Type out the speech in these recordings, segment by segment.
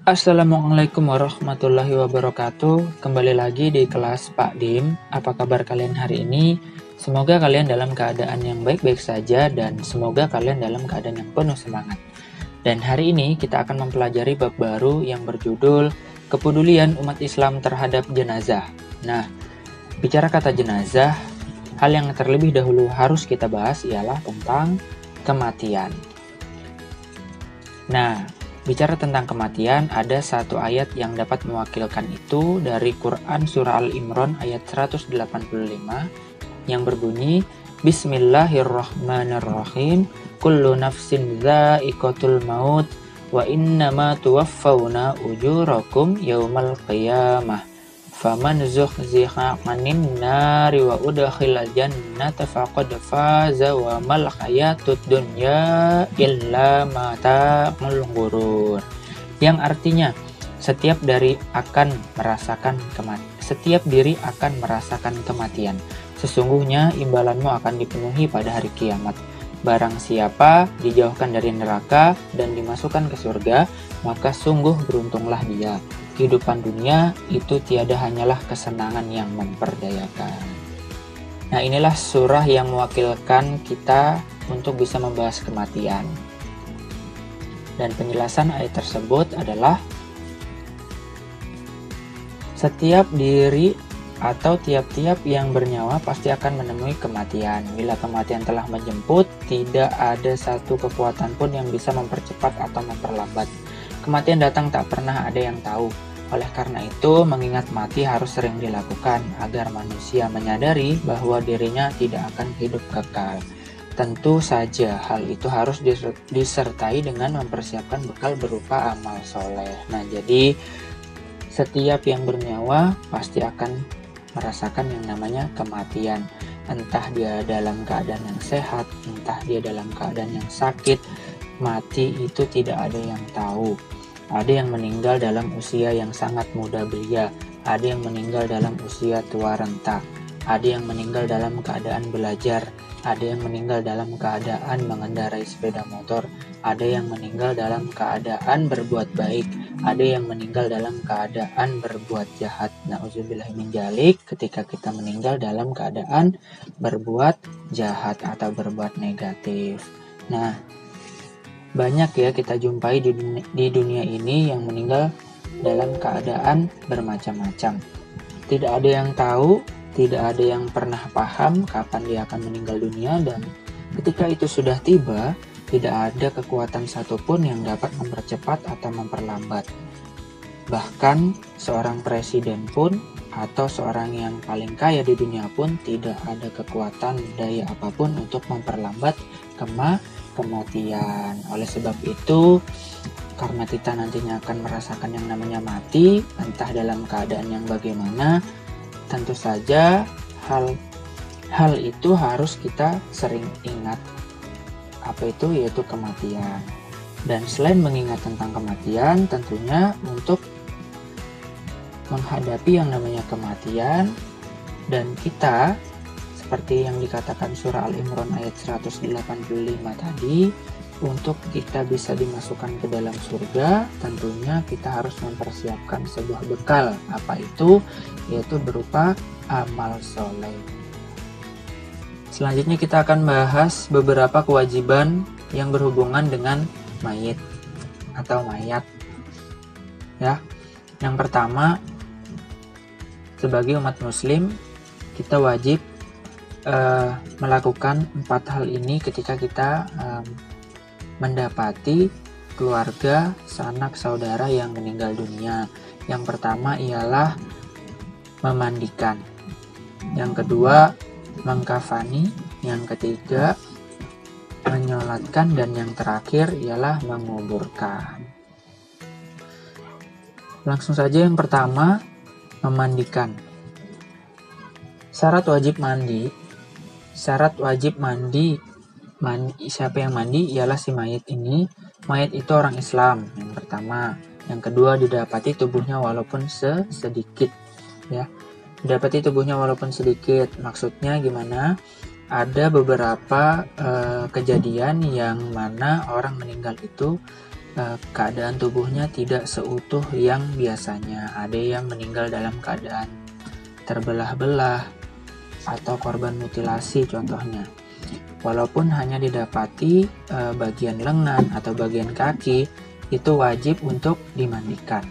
Assalamualaikum warahmatullahi wabarakatuh. Kembali lagi di kelas Pak Dim. Apa kabar kalian hari ini? Semoga kalian dalam keadaan yang baik-baik saja dan semoga kalian dalam keadaan yang penuh semangat. Dan hari ini kita akan mempelajari bab baru yang berjudul Kepedulian Umat Islam Terhadap Jenazah. Nah, bicara kata jenazah, hal yang terlebih dahulu harus kita bahas ialah tentang kematian. Nah, bicara tentang kematian, ada satu ayat yang dapat mewakilkan itu dari Quran Surah Al-Imran ayat 185 yang berbunyi, Bismillahirrahmanirrahim, Kullu nafsin dha'iqatul maut, wa innama tuwaffawna ujurakum yawmal qiyamah. Faman zuhziha 'anil nari wa udkhilal jannata faqad faza wa mal hayatud dunya illa mata'ul ghurur. Yang artinya setiap diri akan merasakan kematian. Sesungguhnya imbalanmu akan dipenuhi pada hari kiamat. Barang siapa dijauhkan dari neraka dan dimasukkan ke surga, maka sungguh beruntunglah dia. Kehidupan dunia itu tiada hanyalah kesenangan yang memperdayakan. Nah, inilah surah yang mewakilkan kita untuk bisa membahas kematian. Dan penjelasan ayat tersebut adalah setiap diri atau tiap-tiap yang bernyawa pasti akan menemui kematian. Bila kematian telah menjemput, tidak ada satu kekuatan pun yang bisa mempercepat atau memperlambat. Kematian datang tak pernah ada yang tahu. Oleh karena itu, mengingat mati harus sering dilakukan agar manusia menyadari bahwa dirinya tidak akan hidup kekal. Tentu saja hal itu harus disertai dengan mempersiapkan bekal berupa amal soleh. Nah, jadi setiap yang bernyawa pasti akan merasakan yang namanya kematian. Entah dia dalam keadaan yang sehat, entah dia dalam keadaan yang sakit, mati itu tidak ada yang tahu. Ada yang meninggal dalam usia yang sangat muda belia, ada yang meninggal dalam usia tua renta, ada yang meninggal dalam keadaan belajar, ada yang meninggal dalam keadaan mengendarai sepeda motor, ada yang meninggal dalam keadaan berbuat baik, ada yang meninggal dalam keadaan berbuat jahat. Nauzubillah min dzalik, ketika kita meninggal dalam keadaan berbuat jahat atau berbuat negatif. Nah, banyak ya kita jumpai di dunia ini yang meninggal dalam keadaan bermacam-macam. Tidak ada yang tahu, tidak ada yang pernah paham kapan dia akan meninggal dunia, dan ketika itu sudah tiba, tidak ada kekuatan satupun yang dapat mempercepat atau memperlambat. Bahkan seorang presiden pun atau seorang yang paling kaya di dunia pun tidak ada kekuatan daya apapun untuk memperlambat kematian. Oleh sebab itu, karena kita nantinya akan merasakan yang namanya mati, entah dalam keadaan yang bagaimana, tentu saja hal itu harus kita sering ingat. Apa itu? Yaitu kematian. Dan selain mengingat tentang kematian, tentunya untuk menghadapi yang namanya kematian, dan kita seperti yang dikatakan surah Al-Imran ayat 185 tadi, untuk kita bisa dimasukkan ke dalam surga, tentunya kita harus mempersiapkan sebuah bekal. Apa itu? Yaitu berupa amal soleh. Selanjutnya kita akan bahas beberapa kewajiban yang berhubungan dengan mayit atau mayat. Ya, yang pertama, sebagai umat muslim, kita wajib melakukan 4 hal ini ketika kita mendapati keluarga, sanak saudara yang meninggal dunia. Yang pertama ialah memandikan, yang kedua mengkafani, yang ketiga menyolatkan, dan yang terakhir ialah menguburkan. Langsung saja yang pertama, memandikan. Syarat wajib mandi, siapa yang mandi ialah si mayit ini. Mayit itu orang Islam, yang pertama. Yang kedua, didapati tubuhnya walaupun sedikit, ya. Didapati tubuhnya walaupun sedikit, maksudnya gimana? Ada beberapa kejadian yang mana orang meninggal itu keadaan tubuhnya tidak seutuh yang biasanya. Ada yang meninggal dalam keadaan terbelah-belah atau korban mutilasi contohnya. Walaupun hanya didapati bagian lengan atau bagian kaki, itu wajib untuk dimandikan,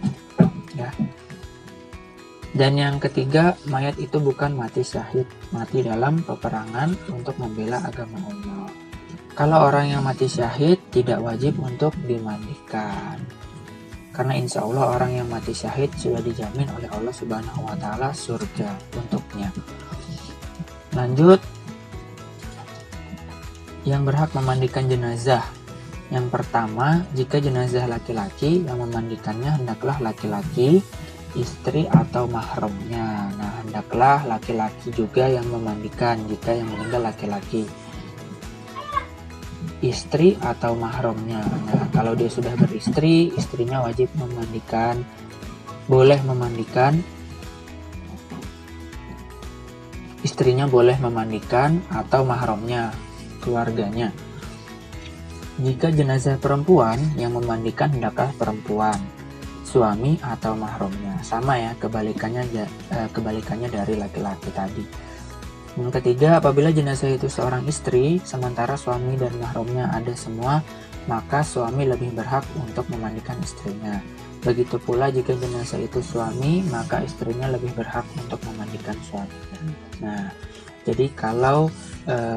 ya. Dan yang ketiga, mayat itu bukan mati syahid, mati dalam peperangan untuk membela agama Allah. Kalau orang yang mati syahid tidak wajib untuk dimandikan, karena insya Allah orang yang mati syahid sudah dijamin oleh Allah Subhanahu wa Ta'ala surga untuknya. Lanjut, yang berhak memandikan jenazah. Yang pertama, jika jenazah laki-laki, yang memandikannya hendaklah laki-laki, istri atau mahramnya. Nah, hendaklah laki-laki juga yang memandikan jika yang meninggal laki-laki, istri atau mahramnya. Nah, kalau dia sudah beristri, istrinya wajib memandikan, boleh memandikan, istrinya boleh memandikan atau mahramnya, keluarganya. Jika jenazah perempuan, yang memandikan hendaklah perempuan, suami atau mahramnya. Sama ya, kebalikannya dari laki-laki tadi. Yang ketiga, apabila jenazah itu seorang istri, sementara suami dan mahramnya ada semua, maka suami lebih berhak untuk memandikan istrinya. Begitu pula jika jenazah itu suami, maka istrinya lebih berhak untuk memandikan suaminya. Nah, jadi kalau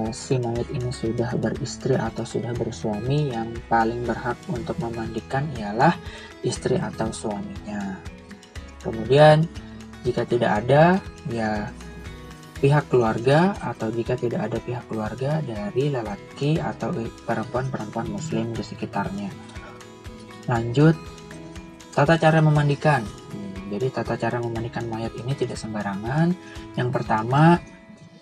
si mayat ini sudah beristri atau sudah bersuami, yang paling berhak untuk memandikan ialah istri atau suaminya. Kemudian jika tidak ada, ya pihak keluarga, atau jika tidak ada pihak keluarga dari lelaki atau perempuan-perempuan muslim di sekitarnya. Lanjut, tata cara memandikan. Jadi tata cara memandikan mayat ini tidak sembarangan. Yang pertama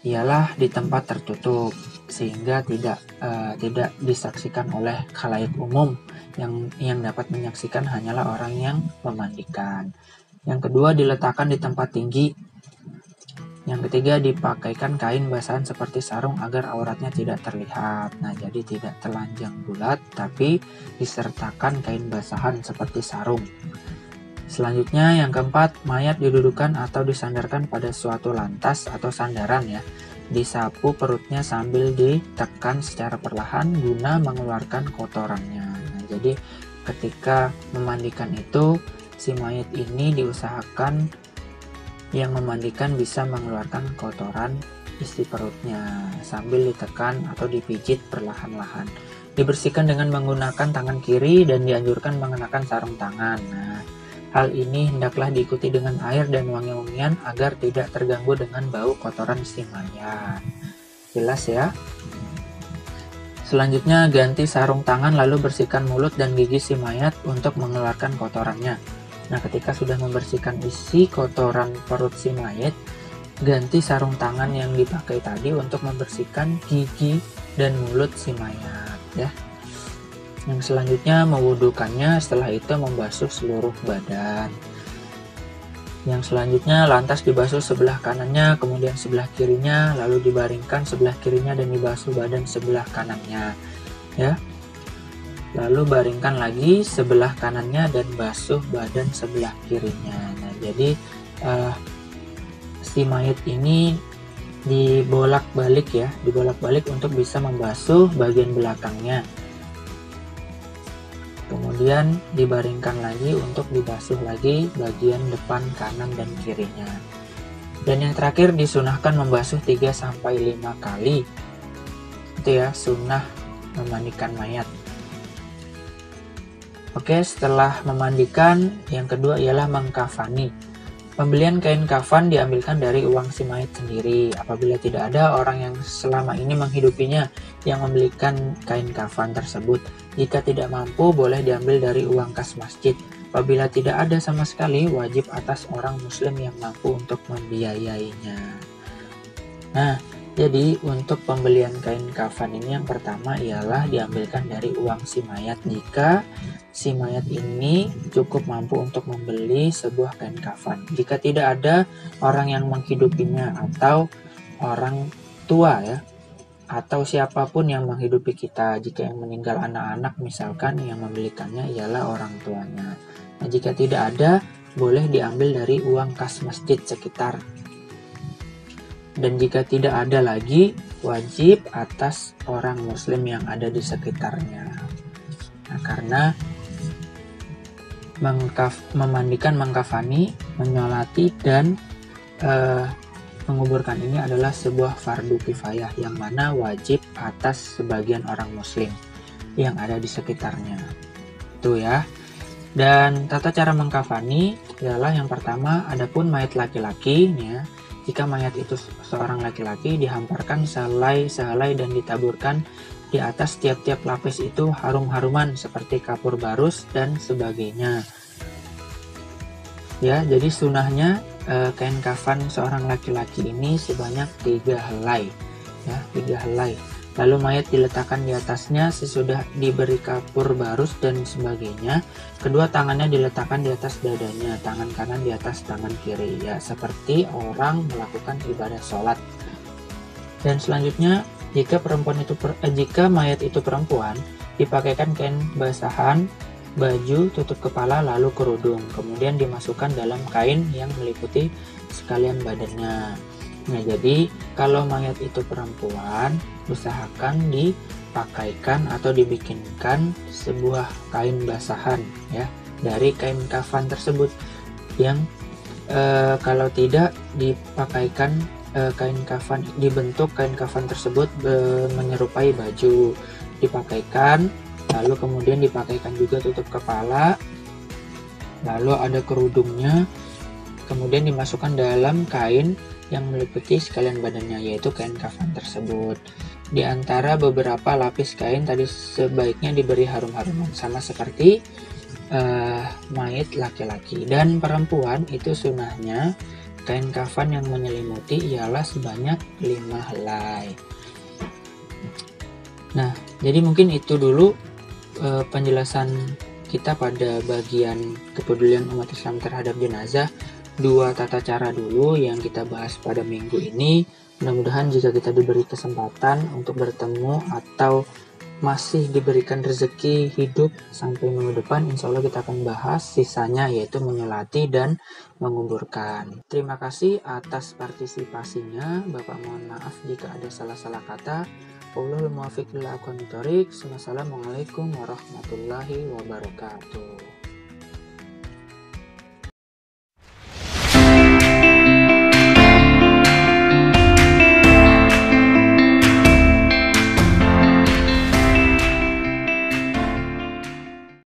ialah di tempat tertutup, sehingga tidak disaksikan oleh khalayak umum. Yang dapat menyaksikan hanyalah orang yang memandikan. Yang kedua, diletakkan di tempat tinggi. Yang ketiga, dipakaikan kain basahan seperti sarung agar auratnya tidak terlihat. Nah, jadi tidak telanjang bulat, tapi disertakan kain basahan seperti sarung. Selanjutnya, yang keempat, mayat didudukan atau disandarkan pada suatu lantas atau sandaran ya. Disapu perutnya sambil ditekan secara perlahan guna mengeluarkan kotorannya. Nah, jadi ketika memandikan itu, si mayat ini diusahakan yang memandikan bisa mengeluarkan kotoran isi perutnya sambil ditekan atau dipijit perlahan-lahan. Dibersihkan dengan menggunakan tangan kiri dan dianjurkan mengenakan sarung tangan. Nah, hal ini hendaklah diikuti dengan air dan wangi-wangian agar tidak terganggu dengan bau kotoran si mayat. Jelas ya? Selanjutnya, ganti sarung tangan lalu bersihkan mulut dan gigi si mayat untuk mengeluarkan kotorannya. Nah, ketika sudah membersihkan isi kotoran perut si mayat, ganti sarung tangan yang dipakai tadi untuk membersihkan gigi dan mulut si mayat ya. Yang selanjutnya, mewudukannya, setelah itu membasuh seluruh badan. Yang selanjutnya, lantas dibasuh sebelah kanannya, kemudian sebelah kirinya, lalu dibaringkan sebelah kirinya dan dibasuh badan sebelah kanannya ya. Lalu baringkan lagi sebelah kanannya dan basuh badan sebelah kirinya. Nah, jadi si mayat ini dibolak-balik ya, dibolak-balik untuk bisa membasuh bagian belakangnya. Kemudian dibaringkan lagi untuk dibasuh lagi bagian depan kanan dan kirinya. Dan yang terakhir, disunahkan membasuh 3-5 kali. Itu ya, sunnah memandikan mayat. Oke, setelah memandikan, yang kedua ialah mengkafani. Pembelian kain kafan diambilkan dari uang si mayat sendiri. Apabila tidak ada orang yang selama ini menghidupinya yang membelikan kain kafan tersebut, jika tidak mampu boleh diambil dari uang kas masjid. Apabila tidak ada sama sekali, wajib atas orang muslim yang mampu untuk membiayainya. Nah, jadi untuk pembelian kain kafan ini yang pertama ialah diambilkan dari uang si mayat jika si mayat ini cukup mampu untuk membeli sebuah kain kafan. Jika tidak ada orang yang menghidupinya atau orang tua ya, atau siapapun yang menghidupi kita. Jika yang meninggal anak-anak misalkan, yang membelikannya ialah orang tuanya. Nah, jika tidak ada, boleh diambil dari uang kas masjid sekitar. Dan jika tidak ada lagi, wajib atas orang muslim yang ada di sekitarnya. Nah, karena memandikan, mengkafani, menyolati, dan menguburkan ini adalah sebuah fardu kifayah yang mana wajib atas sebagian orang muslim yang ada di sekitarnya. Itu ya. Dan tata cara mengkafani adalah yang pertama, adapun mayat laki-laki ya, jika mayat itu seorang laki-laki, dihamparkan sehelai dan ditaburkan di atas tiap-tiap lapis itu harum-haruman seperti kapur barus dan sebagainya. Ya, jadi sunahnya kain kafan seorang laki-laki ini sebanyak 3 helai. Ya, 3 helai. Lalu mayat diletakkan di atasnya sesudah diberi kapur barus dan sebagainya. Kedua tangannya diletakkan di atas dadanya, tangan kanan di atas tangan kiri. Ya, seperti orang melakukan ibadah sholat. Dan selanjutnya, jika mayat itu perempuan, dipakaikan kain basahan, baju, tutup kepala, lalu kerudung. Kemudian dimasukkan dalam kain yang meliputi sekalian badannya. Nah, jadi kalau mayat itu perempuan, usahakan dipakaikan atau dibikinkan sebuah kain basahan ya dari kain kafan tersebut. Yang kalau tidak dipakaikan kain kafan, dibentuk kain kafan tersebut menyerupai baju, dipakaikan, lalu kemudian dipakaikan juga tutup kepala, lalu ada kerudungnya, kemudian dimasukkan dalam kain yang meliputi sekalian badannya, yaitu kain kafan tersebut. Di antara beberapa lapis kain tadi sebaiknya diberi harum-haruman, sama seperti mayat laki-laki. Dan perempuan itu sunahnya kain kafan yang menyelimuti ialah sebanyak 5 helai. Nah, jadi mungkin itu dulu penjelasan kita pada bagian kepedulian umat Islam terhadap jenazah. 2 tata cara dulu yang kita bahas pada minggu ini. Mudah-mudahan jika kita diberi kesempatan untuk bertemu atau masih diberikan rezeki hidup sampai minggu depan, insya Allah kita akan bahas sisanya, yaitu menyolati dan menguburkan. Terima kasih atas partisipasinya. Bapak mohon maaf jika ada salah-salah kata. Wallahul muwaffiq ila aqwamit thoriq. Wassalamualaikum warahmatullahi wabarakatuh.